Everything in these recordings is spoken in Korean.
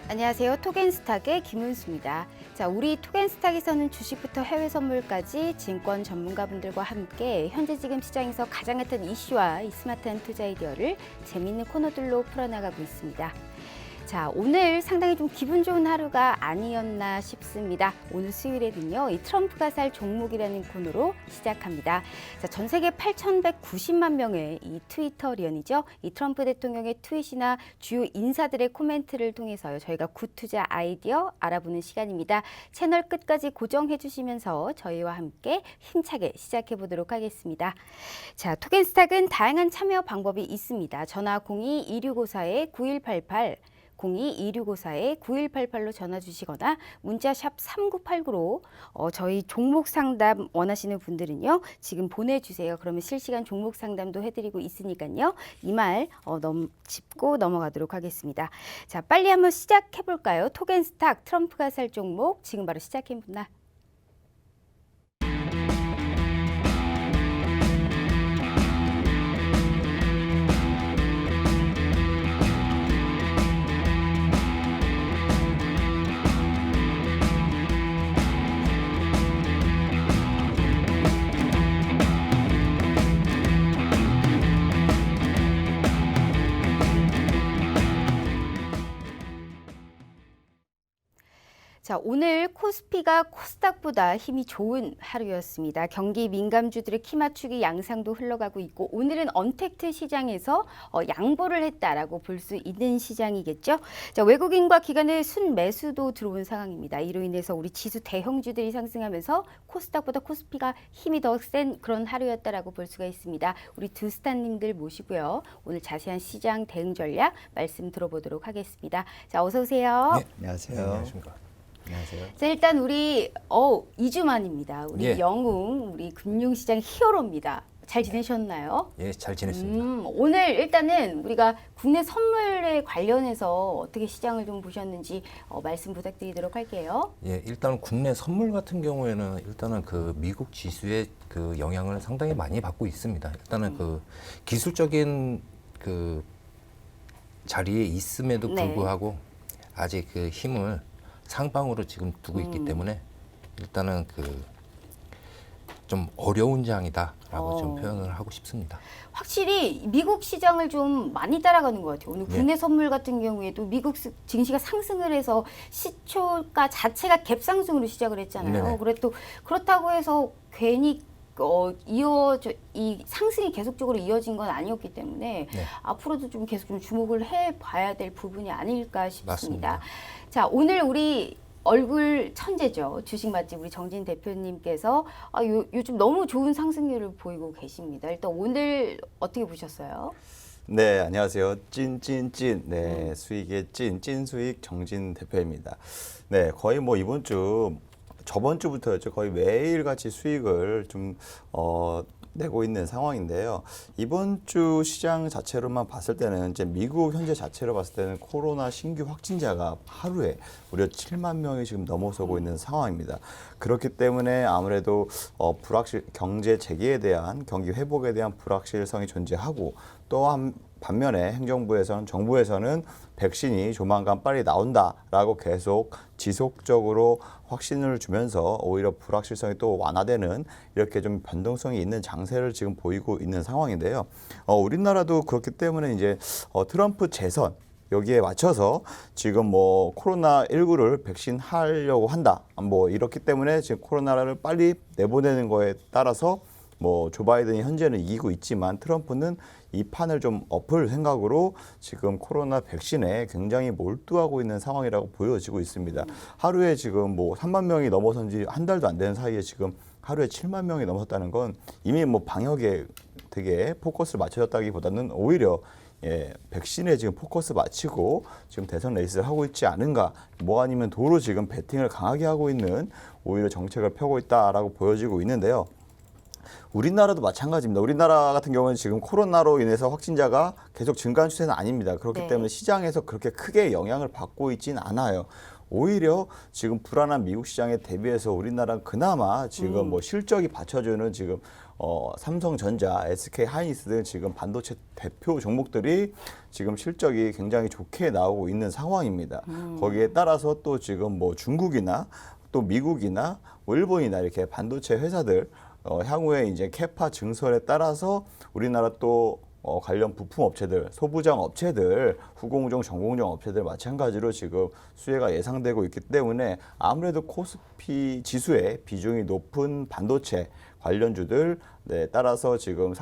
안녕하세요. 토겐스탁의 김은수입니다. 자, 우리 토겐스탁에서는 주식부터 해외 선물까지 증권 전문가분들과 함께 현재 지금 시장에서 가장 핫한 이슈와 이 스마트한 투자 아이디어를 재미있는 코너들로 풀어나가고 있습니다. 자, 오늘 상당히 좀 기분 좋은 하루가 아니었나 싶습니다. 오늘 수요일에는요, 이 트럼프가 살 종목이라는 코너로 시작합니다. 자, 전 세계 8,190만 명의 이 트위터리언이죠. 이 트럼프 대통령의 트윗이나 주요 인사들의 코멘트를 통해서요, 저희가 굿투자 아이디어 알아보는 시간입니다. 채널 끝까지 고정해 주시면서 저희와 함께 힘차게 시작해 보도록 하겠습니다. 자, 토겐스탁은 다양한 참여 방법이 있습니다. 전화 02-2654-9188 02-2654-9188로 전화 주시거나 문자 샵 3989로 저희 종목 상담 원하시는 분들은요. 지금 보내주세요. 그러면 실시간 종목 상담도 해드리고 있으니까요. 이 말 짚고 넘어가도록 하겠습니다. 자, 빨리 한번 시작해볼까요? 토겐스탁 트럼프가 살 종목 지금 바로 시작해봅니다. 자, 오늘 코스피가 코스닥보다 힘이 좋은 하루였습니다. 경기 민감주들의 키 맞추기 양상도 흘러가고 있고 오늘은 언택트 시장에서 양보를 했다라고 볼 수 있는 시장이겠죠. 자, 외국인과 기관의 순매수도 들어온 상황입니다. 이로 인해서 우리 지수 대형주들이 상승하면서 코스닥보다 코스피가 힘이 더 센 그런 하루였다라고 볼 수가 있습니다. 우리 두 스타님들 모시고요. 오늘 자세한 시장 대응 전략 말씀 들어보도록 하겠습니다. 자, 어서 오세요. 네, 안녕하세요. 네, 안녕하십니까. 안녕하세요. 자, 일단 우리 2주 만입니다. 우리 예. 영웅, 우리 금융시장 히어로입니다. 잘 지내셨나요? 예, 잘 지냈습니다. 오늘 일단은 우리가 국내 선물에 관련해서 어떻게 시장을 좀 보셨는지 말씀 부탁드리도록 할게요. 예, 일단 국내 선물 같은 경우에는 일단은 그 미국 지수의 그 영향을 상당히 많이 받고 있습니다. 일단은 그 기술적인 그 자리에 있음에도 네. 불구하고 아직 그 힘을 상방으로 지금 두고 있기 때문에 일단은 그 좀 어려운 장이다라고 좀 표현을 하고 싶습니다. 확실히 미국 시장을 좀 많이 따라가는 것 같아요. 오늘 국내 선물 같은 경우에도 미국 증시가 상승을 해서 시초가 자체가 갭상승으로 시작을 했잖아요. 네네. 그렇다고 해서 괜히 이 상승이 계속적으로 이어진 건 아니었기 때문에 네. 앞으로도 좀 계속 좀 주목을 해봐야 될 부분이 아닐까 싶습니다. 맞습니다. 자, 오늘 우리 얼굴 천재죠. 주식 맛집 우리 정진 대표님께서 요즘 너무 좋은 상승률을 보이고 계십니다. 일단 오늘 어떻게 보셨어요? 네, 안녕하세요. 찐찐찐. 네, 수익의 찐수익 정진 대표입니다. 네, 거의 뭐 이번 주 저번 주부터였죠. 거의 매일같이 수익을 좀 내고 있는 상황인데요. 이번 주 시장 자체로만 봤을 때는 이제 미국 현재 자체로 봤을 때는 코로나 신규 확진자가 하루에 무려 7만 명이 지금 넘어서고 있는 상황입니다. 그렇기 때문에 아무래도 경제 재개에 대한 경기 회복에 대한 불확실성이 존재하고 또한 반면에 정부에서는 백신이 조만간 빨리 나온다라고 계속 지속적으로 확신을 주면서 오히려 불확실성이 또 완화되는 이렇게 좀 변동성이 있는 장세를 지금 보이고 있는 상황인데요. 우리나라도 그렇기 때문에 이제 트럼프 재선 여기에 맞춰서 지금 뭐 코로나19를 백신 하려고 한다. 뭐 이렇기 때문에 지금 코로나를 빨리 내보내는 거에 따라서 뭐 조 바이든이 현재는 이기고 있지만 트럼프는 이 판을 좀 엎을 생각으로 지금 코로나 백신에 굉장히 몰두하고 있는 상황이라고 보여지고 있습니다. 하루에 지금 뭐 3만 명이 넘어선 지 한 달도 안 되는 사이에 지금 하루에 7만 명이 넘었다는 건 이미 뭐 방역에 되게 포커스를 맞춰졌다기보다는 오히려 백신에 지금 포커스 맞추고 지금 대선 레이스를 하고 있지 않은가, 뭐 아니면 도로 지금 배팅을 강하게 하고 있는 오히려 정책을 펴고 있다라고 보여지고 있는데요. 우리나라도 마찬가지입니다. 우리나라 같은 경우는 지금 코로나로 인해서 확진자가 계속 증가한 추세는 아닙니다. 그렇기 네. 때문에 시장에서 그렇게 크게 영향을 받고 있지는 않아요. 오히려 지금 불안한 미국 시장에 대비해서 우리나라는 그나마 지금 뭐 실적이 받쳐주는 지금 삼성전자, SK하이닉스 등 지금 반도체 대표 종목들이 지금 실적이 굉장히 좋게 나오고 있는 상황입니다. 거기에 따라서 또 지금 뭐 중국이나 또 미국이나 뭐 일본이나 이렇게 반도체 회사들 향후에 이제 캐파 증설에 따라서 우리나라 또 관련 부품 업체들, 소부장 업체들, 후공정, 전공정 업체들 마찬가지로 지금 수혜가 예상되고 있기 때문에 아무래도 코스피 지수의 비중이 높은 반도체 관련주들 따라서 지금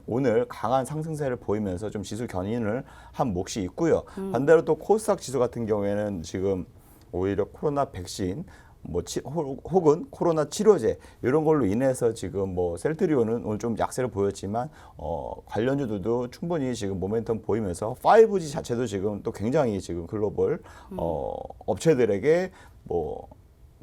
오늘 강한 상승세를 보이면서 좀 지수 견인을 한 몫이 있고요. 반대로 또 코스닥 지수 같은 경우에는 지금 오히려 코로나 백신 혹은 코로나 치료제 이런 걸로 인해서 지금 뭐 셀트리온은 오늘 좀 약세를 보였지만 관련주들도 충분히 지금 모멘텀 보이면서 5G 자체도 지금 또 굉장히 지금 글로벌 업체들에게 뭐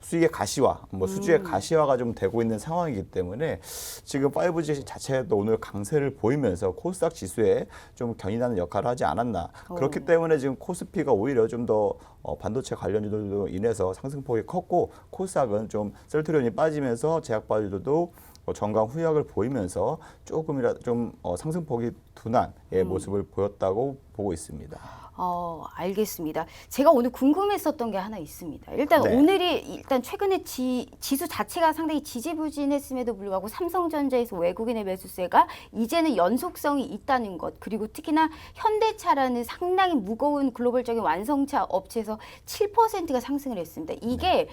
수익의 가시화, 수주의 가시화가 좀 되고 있는 상황이기 때문에 지금 5G 자체도 오늘 강세를 보이면서 코스닥 지수에 좀 견인하는 역할을 하지 않았나. 그렇기 때문에 지금 코스피가 오히려 좀 더 반도체 관련주들로 인해서 상승폭이 컸고 코스닥은 좀 셀트리온이 빠지면서 제약바이오도 전강 후약을 보이면서 조금이라도 좀 상승폭이 둔한 모습을 보였다고 보고 있습니다. 알겠습니다. 제가 오늘 궁금했었던 게 하나 있습니다. 일단 네. 오늘이 최근에 지수 자체가 상당히 지지부진했음에도 불구하고 삼성전자에서 외국인의 매수세가 이제는 연속성이 있다는 것, 그리고 특히나 현대차라는 상당히 무거운 글로벌적인 완성차 업체에서 7%가 상승을 했습니다. 이게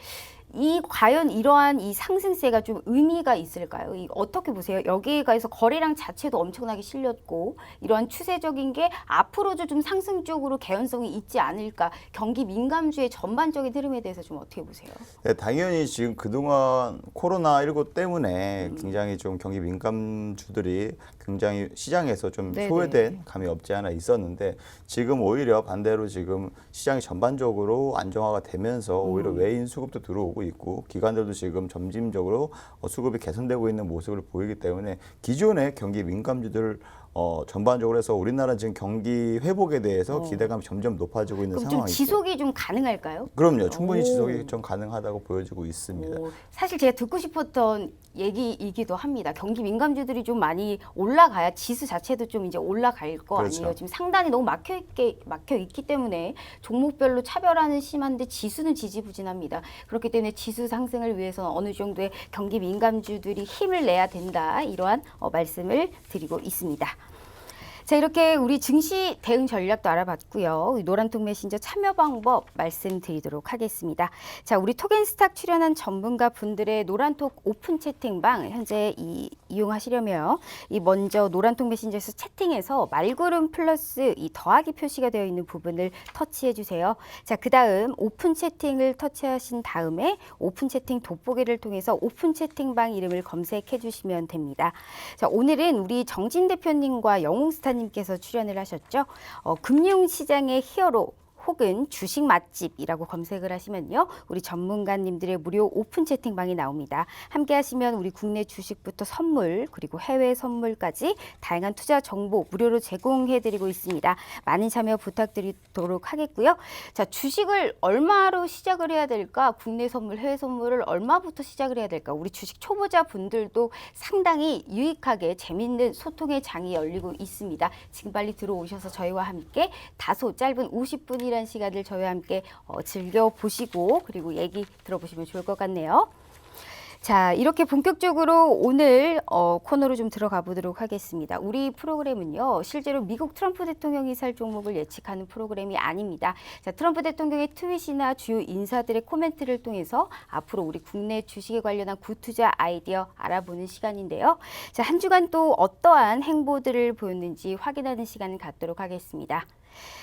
과연 이러한 이 상승세가 좀 의미가 있을까요? 어떻게 보세요? 여기에 가서 거래량 자체도 엄청나게 실렸고 이러한 추세적인 게 앞으로도 좀 상승 쪽으로 개연성이 있지 않을까? 경기 민감주의 전반적인 흐름에 대해서 좀 어떻게 보세요? 네, 당연히 지금 그동안 코로나19 때문에 굉장히 좀 경기 민감주들이 굉장히 시장에서 좀 네네. 소외된 감이 없지 않아 있었는데 지금 오히려 반대로 지금 시장이 전반적으로 안정화가 되면서 오히려 외인 수급도 들어오고 있고 기관들도 지금 점진적으로 수급이 개선되고 있는 모습을 보이기 때문에 기존의 경기 민감주들 전반적으로 해서 우리나라 지금 경기 회복에 대해서 기대감이 점점 높아지고 있는 그럼 좀 상황이죠. 지속이 좀 가능할까요? 그럼요. 충분히 오. 지속이 좀 가능하다고 보여지고 있습니다. 사실 제가 듣고 싶었던 얘기이기도 합니다. 경기 민감주들이 좀 많이 올라가야 지수 자체도 좀 이제 올라갈 거 그렇죠. 아니에요. 지금 상단이 너무 막혀 있기 때문에 종목별로 차별화는 심한데 지수는 지지부진합니다. 그렇기 때문에 지수 상승을 위해서는 어느 정도의 경기 민감주들이 힘을 내야 된다. 이러한 말씀을 드리고 있습니다. 자, 이렇게 우리 증시 대응 전략도 알아봤고요. 노란톡 메신저 참여 방법 말씀드리도록 하겠습니다. 자, 우리 톡앤스탁 출연한 전문가 분들의 노란톡 오픈 채팅방 현재 이용하시려면 먼저 노란톡 메신저에서 채팅해서 말구름 플러스 이 더하기 표시가 되어 있는 부분을 터치해 주세요. 자, 그다음 오픈 채팅을 터치하신 다음에 오픈 채팅 돋보기를 통해서 오픈 채팅방 이름을 검색해 주시면 됩니다. 자, 오늘은 우리 정진 대표님과 영웅스타님 께서 출연을 하셨죠. 금융시장의 히어로 혹은 주식 맛집이라고 검색을 하시면요. 우리 전문가님들의 무료 오픈 채팅방이 나옵니다. 함께 하시면 우리 국내 주식부터 선물 그리고 해외 선물까지 다양한 투자 정보 무료로 제공해드리고 있습니다. 많은 참여 부탁드리도록 하겠고요. 자, 주식을 얼마로 시작을 해야 될까? 국내 선물, 해외 선물을 얼마부터 시작을 해야 될까? 우리 주식 초보자 분들도 상당히 유익하게 재밌는 소통의 장이 열리고 있습니다. 지금 빨리 들어오셔서 저희와 함께 다소 짧은 50분이라는 시간을 저희와 함께 즐겨보시고 그리고 얘기 들어보시면 좋을 것 같네요. 자, 이렇게 본격적으로 오늘 코너로 좀 들어가 보도록 하겠습니다. 우리 프로그램은요, 실제로 미국 트럼프 대통령이 살 종목을 예측하는 프로그램이 아닙니다. 자, 트럼프 대통령의 트윗이나 주요 인사들의 코멘트를 통해서 앞으로 우리 국내 주식에 관련한 굿투자 아이디어 알아보는 시간인데요. 자, 한 주간 또 어떠한 행보들을 보였는지 확인하는 시간을 갖도록 하겠습니다.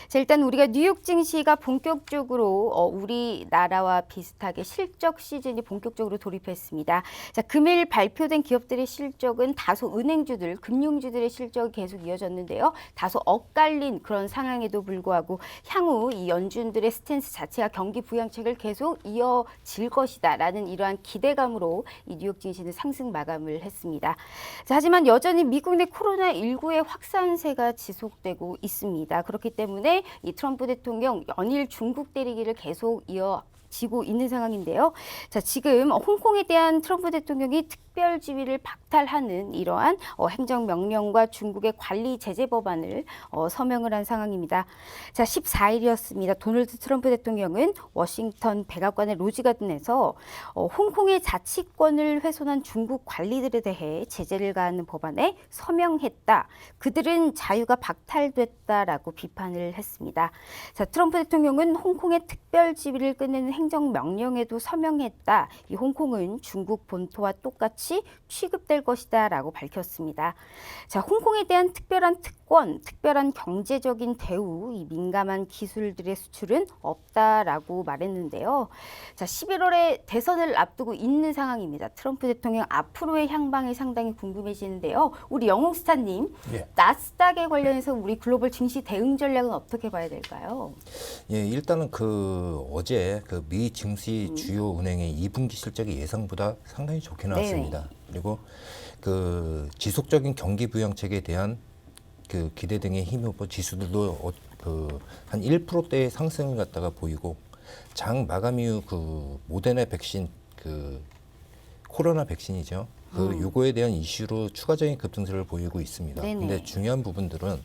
자, 일단 우리가 뉴욕 증시가 본격적으로 우리나라와 비슷하게 실적 시즌이 본격적으로 돌입했습니다. 자, 금일 발표된 기업들의 실적은 다소 은행주들, 금융주들의 실적이 계속 이어졌는데요. 다소 엇갈린 그런 상황에도 불구하고 향후 이 연준들의 스탠스 자체가 경기 부양책을 계속 이어질 것이다라는 이러한 기대감으로 이 뉴욕 증시는 상승 마감을 했습니다. 자, 하지만 여전히 미국 내 코로나19의 확산세가 지속되고 있습니다. 그렇기 때문에 이 트럼프 대통령 연일 중국 때리기를 계속 지고 있는 상황인데요. 자, 지금 홍콩에 대한 트럼프 대통령이 특별 지위를 박탈하는 이러한 행정명령과 중국의 관리 제재 법안을 서명을 한 상황입니다. 자, 14일이었습니다. 도널드 트럼프 대통령은 워싱턴 백악관의 로즈가든에서 홍콩의 자치권을 훼손한 중국 관리들에 대해 제재를 가하는 법안에 서명했다. 그들은 자유가 박탈됐다라고 비판을 했습니다. 자, 트럼프 대통령은 홍콩의 특별 지위를 끝내는 행정명령에도 서명했다. 이 홍콩은 중국 본토와 똑같이 취급될 것이다라고 밝혔습니다. 자, 홍콩에 대한 특별한 특권, 특별한 경제적인 대우, 이 민감한 기술들의 수출은 없다라고 말했는데요. 자, 11월에 대선을 앞두고 있는 상황입니다. 트럼프 대통령 앞으로의 향방이 상당히 궁금해지는데요. 우리 영웅스타님, 예. 나스닥에 관련해서 우리 글로벌 증시 대응 전략은 어떻게 봐야 될까요? 예, 일단은 어제 미 증시 주요 은행의 2분기 실적이 예상보다 상당히 좋게 나왔습니다. 네네. 그리고 지속적인 경기 부양책에 대한 기대 등에 힘입어 지수들도 한 1%대의 상승을 갖다가 보이고, 장 마감 이후 모데나 백신 코로나 백신이죠. 요거에 대한 이슈로 추가적인 급등세를 보이고 있습니다. 네네. 근데 중요한 부분들은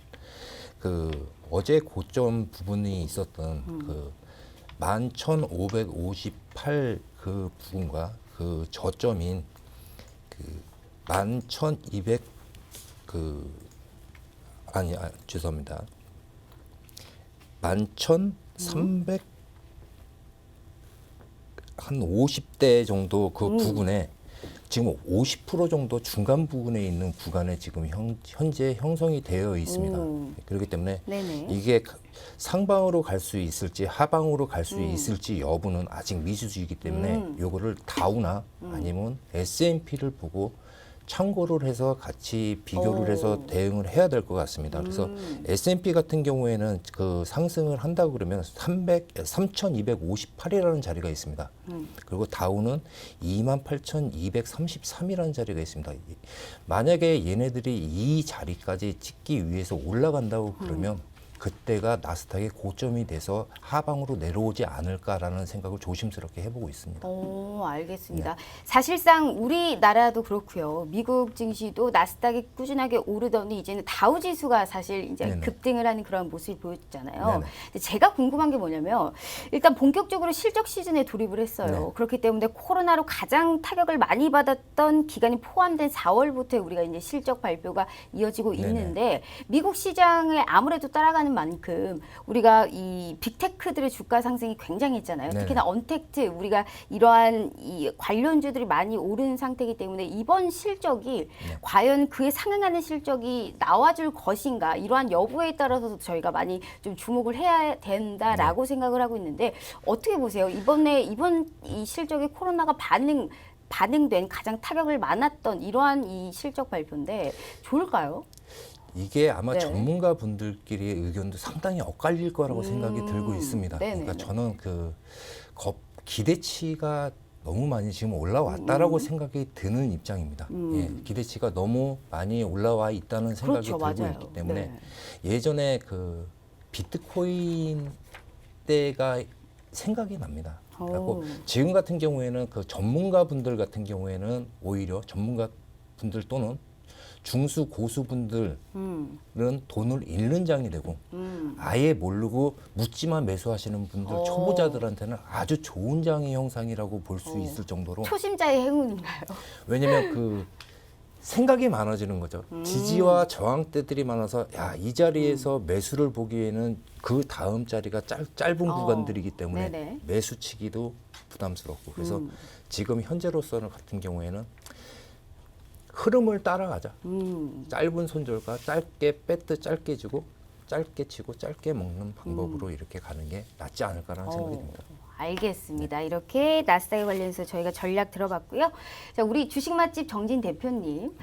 어제 고점 부분이 있었던 11,558 부분과 저점인 11,200 죄송합니다. 11,300 한 50대 정도 부근에 지금 50% 정도 중간 부근에 있는 구간에 지금 현재 형성이 되어 있습니다. 그렇기 때문에 네네. 이게 상방으로 갈 수 있을지 하방으로 갈 수 있을지 여부는 아직 미지수이기 때문에 요거를 다우나 아니면 S&P를 보고 참고를 해서 같이 비교를 해서 대응을 해야 될 것 같습니다. 그래서 S&P 같은 경우에는 상승을 한다고 그러면 3,258이라는 자리가 있습니다. 그리고 다우는 28,233이라는 자리가 있습니다. 만약에 얘네들이 이 자리까지 찍기 위해서 올라간다고 그러면 그때가 나스닥의 고점이 돼서 하방으로 내려오지 않을까라는 생각을 조심스럽게 해보고 있습니다. 알겠습니다. 사실상 우리나라도 그렇고요. 미국 증시도 나스닥이 꾸준하게 오르더니 이제는 다우 지수가 사실 이제 네네. 급등을 하는 그런 모습을 보였잖아요. 네네. 근데 제가 궁금한 게 뭐냐면 일단 본격적으로 실적 시즌에 돌입을 했어요. 네. 그렇기 때문에 코로나로 가장 타격을 많이 받았던 기간이 포함된 4월부터 우리가 이제 실적 발표가 이어지고 네네. 있는데 미국 시장에 아무래도 따라가는 만큼 우리가 이 빅테크들의 주가 상승이 굉장했잖아요. 네네. 특히나 언택트 우리가 이러한 이 관련주들이 많이 오른 상태이기 때문에 이번 실적이 과연 그에 상응하는 실적이 나와줄 것인가 이러한 여부에 따라서도 저희가 많이 좀 주목을 해야 된다라고 생각을 하고 있는데 어떻게 보세요? 이번 이 실적에 코로나가 반응된 가장 타격을 많았던 이러한 이 실적 발표인데 좋을까요? 이게 아마 네. 전문가 분들끼리의 의견도 상당히 엇갈릴 거라고 생각이 들고 있습니다. 네네네. 그러니까 저는 기대치가 너무 많이 지금 올라왔다라고 생각이 드는 입장입니다. 예, 기대치가 너무 많이 올라와 있다는 생각이 그렇죠, 들고 맞아요. 있기 때문에 네. 예전에 비트코인 때가 생각이 납니다. 그리고 지금 같은 경우에는 전문가 분들 같은 경우에는 오히려 전문가 분들 또는 중수 고수분들은 돈을 잃는 장이 되고 아예 모르고 묻지만 매수하시는 분들 초보자들한테는 아주 좋은 장의 형상이라고 볼 수 있을 정도로 초심자의 행운인가요? 왜냐면 생각이 많아지는 거죠. 지지와 저항대들이 많아서 이 자리에서 매수를 보기에는 그 다음 자리가 짧은 구간들이기 때문에 네네. 매수치기도 부담스럽고 그래서 지금 현재로서는 같은 경우에는 흐름을 따라가자. 짧은 손절가 짧게 뺐듯 짧게 주고 짧게 치고 짧게 먹는 방법으로 이렇게 가는 게 낫지 않을까라는 생각이 듭니다. 알겠습니다. 이렇게 나스닥에 관련해서 저희가 전략 들어봤고요. 자, 우리 주식 맛집 정진 대표님.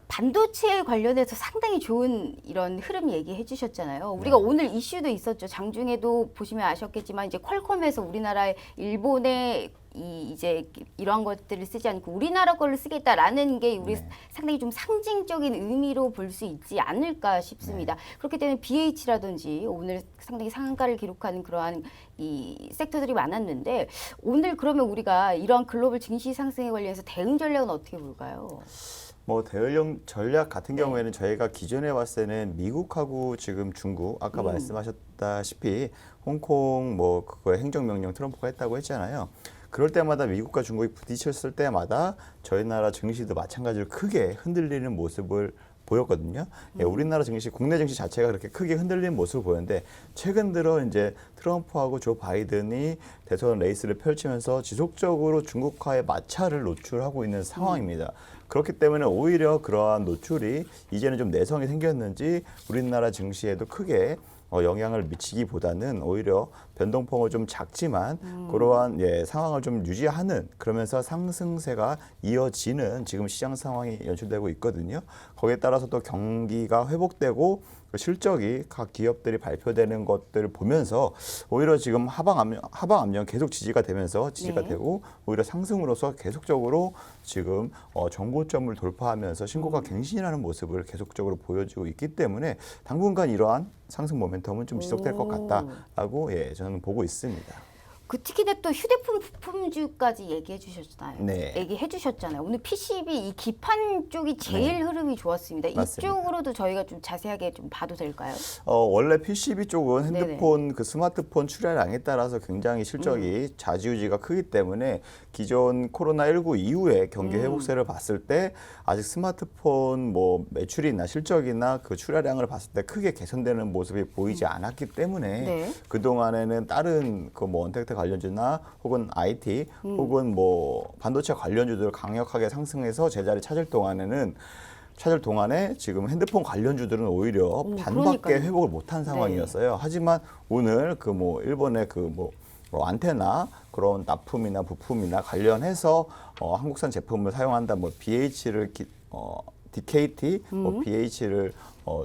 반도체 관련해서 상당히 좋은 이런 흐름 얘기해 주셨잖아요. 우리가 오늘 이슈도 있었죠. 장중에도 보시면 아셨겠지만 이제 퀄컴에서 우리나라의 일본의 이제 이런 것들을 쓰지 않고 우리나라 걸로 쓰겠다라는 게 우리 상당히 좀 상징적인 의미로 볼 수 있지 않을까 싶습니다. 그렇기 때문에 BH라든지 오늘 상당히 상한가를 기록하는 그러한 이 섹터들이 많았는데 오늘 그러면 우리가 이러한 글로벌 증시 상승에 관련해서 대응 전략은 어떻게 볼까요? 뭐 대응 전략 같은 경우에는 저희가 기존에 봤을 때는 미국하고 지금 중국 아까 말씀하셨다시피 홍콩 뭐 그거 행정명령 트럼프가 했다고 했잖아요. 그럴 때마다 미국과 중국이 부딪혔을 때마다 저희 나라 증시도 마찬가지로 크게 흔들리는 모습을 보였거든요. 예, 우리나라 증시, 국내 증시 자체가 그렇게 크게 흔들리는 모습을 보였는데 최근 들어 이제 트럼프하고 조 바이든이 대선 레이스를 펼치면서 지속적으로 중국화의 마찰을 노출하고 있는 상황입니다. 그렇기 때문에 오히려 그러한 노출이 이제는 좀 내성이 생겼는지 우리나라 증시에도 크게 영향을 미치기보다는 오히려 변동폭은 좀 작지만 그러한 상황을 좀 유지하는 그러면서 상승세가 이어지는 지금 시장 상황이 연출되고 있거든요. 거기에 따라서 또 경기가 회복되고 실적이 각 기업들이 발표되는 것들을 보면서 오히려 지금 하방 압력 계속 지지가 되면서 지지가 되고 오히려 상승으로서 계속적으로 지금 정고점을 돌파하면서 신고가 갱신하는 모습을 계속적으로 보여주고 있기 때문에 당분간 이러한 상승 모멘텀은 좀 지속될 것 같다라고 저는 보고 있습니다. 그 특히나 또 휴대폰 부품주까지 얘기해 주셨잖아요. 네. 얘기해 주셨잖아요. 오늘 PCB 이 기판 쪽이 제일 흐름이 좋았습니다. 맞습니다. 이쪽으로도 저희가 좀 자세하게 좀 봐도 될까요? 원래 PCB 쪽은 네네. 핸드폰 그 스마트폰 출하량에 따라서 굉장히 실적이 좌지우지가 크기 때문에 기존 코로나19 이후에 경기 회복세를 봤을 때 아직 스마트폰 뭐 매출이나 실적이나 그 출하량을 봤을 때 크게 개선되는 모습이 보이지 않았기 때문에 네. 그동안에는 다른 그 뭐 언택트 관련주나 혹은 IT 혹은 뭐 반도체 관련주들 강력하게 상승해서 제자리 찾을 동안에 지금 핸드폰 관련주들은 오히려 반밖에 그러니까요. 회복을 못한 상황이었어요. 하지만 오늘 그 뭐 일본의 그 뭐 안테나 그런 납품이나 부품이나 관련해서 한국산 제품을 사용한다 뭐 BH를 DKT, 뭐 BH를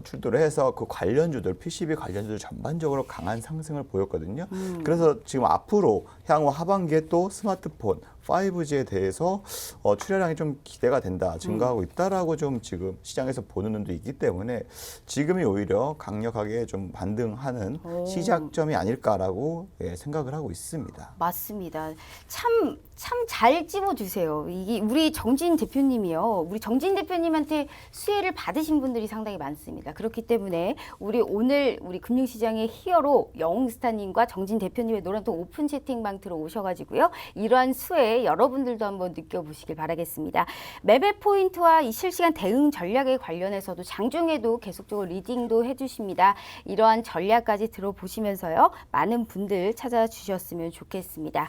출도를 해서 그 관련주들, PCB 관련주들 전반적으로 강한 상승을 보였거든요. 그래서 지금 앞으로 향후 하반기에 또 스마트폰, 5G에 대해서 출하량이 좀 기대가 된다, 증가하고 있다라고 좀 지금 시장에서 보는 눈도 있기 때문에 지금이 오히려 강력하게 좀 반등하는 시작점이 아닐까라고 생각을 하고 있습니다. 맞습니다. 참 잘 찝어주세요. 이게 우리 정진 대표님이요. 우리 정진 대표님한테 수혜를 받으신 분들이 상당히 많습니다. 그렇기 때문에 오늘 우리 금융시장의 히어로 영웅스타님과 정진 대표님의 노란통 오픈 채팅방 들어오셔가지고요. 이러한 수혜 여러분들도 한번 느껴보시길 바라겠습니다. 매매 포인트와 이 실시간 대응 전략에 관련해서도 장중에도 계속적으로 리딩도 해주십니다. 이러한 전략까지 들어보시면서요. 많은 분들 찾아주셨으면 좋겠습니다.